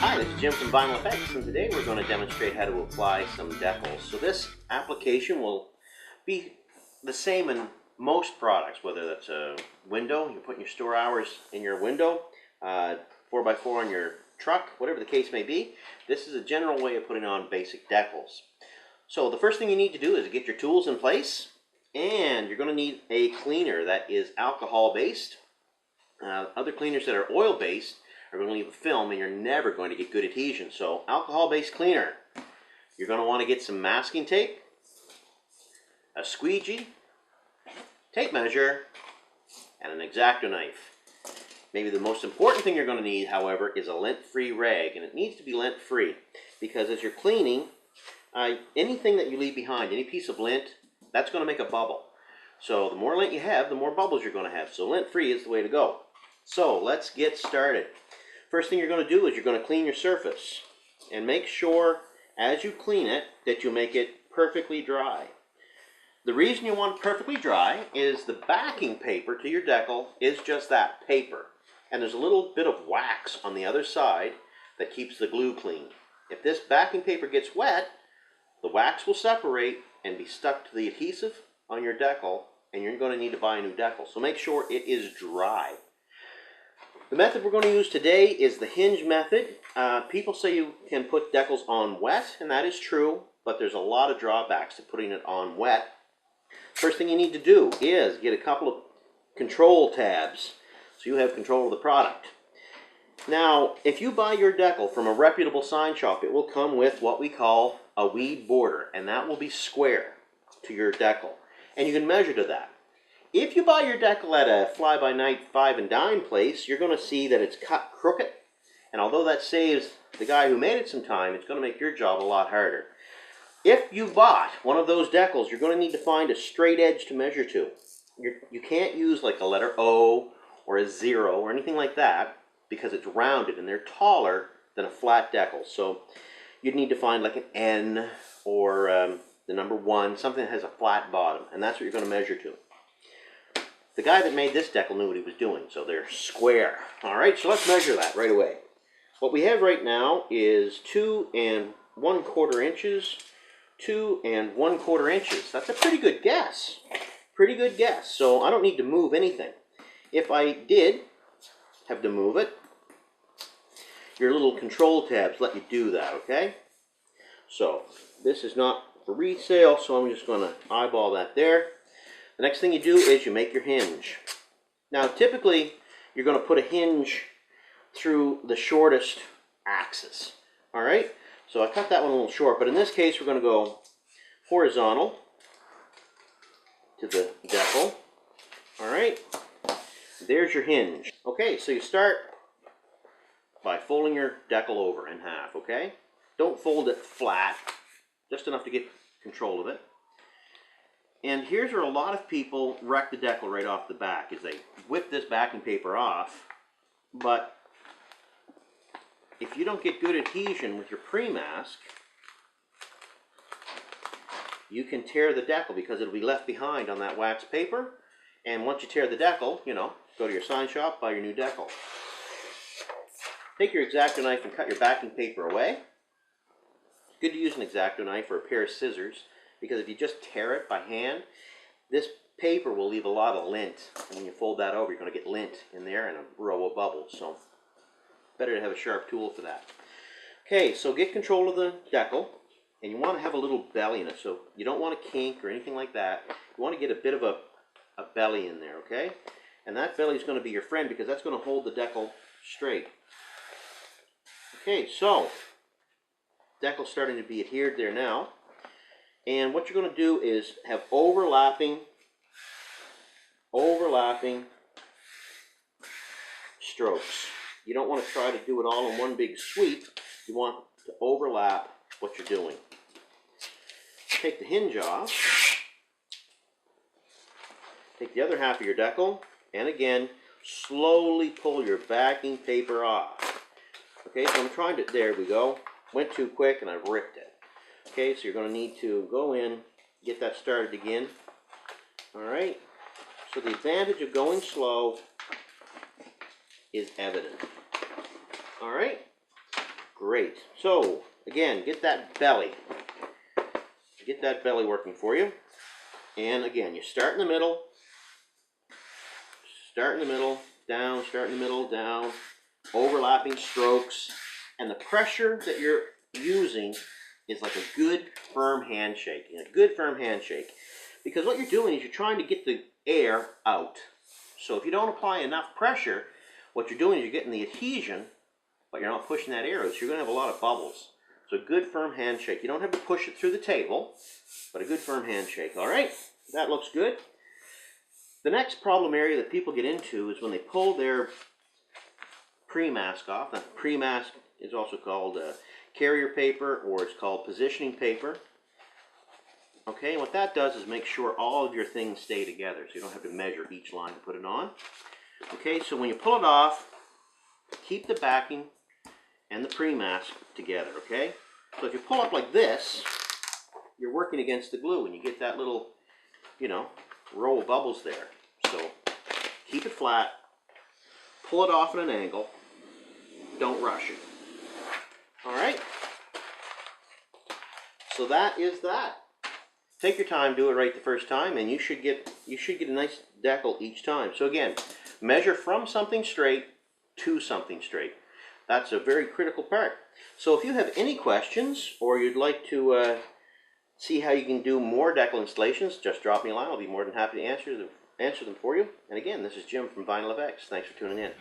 Hi, this is Jim from VFX, and today we're going to demonstrate how to apply some decals. So this application will be the same in most products, whether that's a window, you're putting your store hours in your window, 4x4 on your truck, whatever the case may be. This is a general way of putting on basic decals. So the first thing you need to do is get your tools in place, and you're going to need a cleaner that is alcohol-based. Other cleaners that are oil-based are going to leave a film and you're never going to get good adhesion. So alcohol-based cleaner, you're going to want to get some masking tape, a squeegee, tape measure, and an X-Acto knife. Maybe the most important thing you're going to need, however, is a lint-free rag, and it needs to be lint-free because as you're cleaning, anything that you leave behind, any piece of lint, that's going to make a bubble. So the more lint you have, the more bubbles you're going to have. So lint-free is the way to go. So let's get started. First thing you're going to do is you're going to clean your surface. And make sure, as you clean it, that you make it perfectly dry. The reason you want it perfectly dry is the backing paper to your decal is just that, paper. And there's a little bit of wax on the other side that keeps the glue clean. If this backing paper gets wet, the wax will separate and be stuck to the adhesive on your decal, and you're going to need to buy a new decal. So make sure it is dry. The method we're going to use today is the hinge method. People say you can put decals on wet, and that is true, but there's a lot of drawbacks to putting it on wet. First thing you need to do is get a couple of control tabs so you have control of the product. Now, if you buy your decal from a reputable sign shop, it will come with what we call a weed border, and that will be square to your decal, and you can measure to that. If you buy your decal at a fly-by-night 5 and dime place, you're going to see that it's cut crooked. And although that saves the guy who made it some time, it's going to make your job a lot harder. If you bought one of those decals, you're going to need to find a straight edge to measure to. You can't use like a letter O or a 0 or anything like that because it's rounded and they're taller than a flat decal. So you'd need to find like an N or the number 1, something that has a flat bottom, and that's what you're going to measure to. The guy that made this decal knew what he was doing, so they're square. All right, so let's measure that right away. What we have right now is 2 1/4 inches, 2 1/4 inches. That's a pretty good guess. Pretty good guess. So I don't need to move anything. If I did have to move it, your little control tabs let you do that, okay? So this is not for resale, so I'm just going to eyeball that there. The next thing you do is you make your hinge. Now typically you're going to put a hinge through the shortest axis. Alright, so I cut that one a little short, but in this case we're going to go horizontal to the decal. Alright, there's your hinge. Okay, so you start by folding your decal over in half, okay? Don't fold it flat, just enough to get control of it. And here's where a lot of people wreck the decal right off the back, is they whip this backing paper off, but if you don't get good adhesion with your pre-mask, you can tear the decal because it'll be left behind on that wax paper, and once you tear the decal, you know, go to your sign shop, buy your new decal. Take your X-Acto knife and cut your backing paper away. It's good to use an X-Acto knife or a pair of scissors, because if you just tear it by hand, this paper will leave a lot of lint. And when you fold that over, you're going to get lint in there and a row of bubbles. So better to have a sharp tool for that. Okay, so get control of the decal. And you want to have a little belly in it. So you don't want to kink or anything like that. You want to get a bit of a belly in there, okay? And that belly is going to be your friend because that's going to hold the decal straight. Okay, so decal's starting to be adhered there now. And what you're going to do is have overlapping strokes. You don't want to try to do it all in one big sweep. You want to overlap what you're doing. Take the hinge off. Take the other half of your decal, and again, slowly pull your backing paper off. Okay, so I'm trying to, there we go. Went too quick and I've ripped it. Okay, so you're going to need to go in, get that started again. Alright, so the advantage of going slow is evident. Alright, Great. So, again, get that belly. Get that belly working for you. And again, you start in the middle, down, start in the middle, down, overlapping strokes. And the pressure that you're using is like a good firm handshake. A good firm handshake. Because what you're doing is you're trying to get the air out. So if you don't apply enough pressure, what you're doing is you're getting the adhesion, but you're not pushing that air out. So you're going to have a lot of bubbles. So a good firm handshake. You don't have to push it through the table, but a good firm handshake. All right, that looks good. The next problem area that people get into is when they pull their pre-mask off. Now, pre-mask is also called carrier paper, or it's called positioning paper. Okay, and what that does is make sure all of your things stay together, so you don't have to measure each line to put it on. Okay, so when you pull it off, keep the backing and the pre-mask together, okay? So if you pull up like this, you're working against the glue, and you get that little, row of bubbles there. So keep it flat, pull it off at an angle, don't rush it. All right? So that is that. Take your time, do it right the first time, and you should get a nice decal each time. So again, measure from something straight to something straight. That's a very critical part. So if you have any questions, or you'd like to see how you can do more decal installations, just drop me a line. I'll be more than happy to answer them for you. And again, this is Jim from VFX. Thanks for tuning in.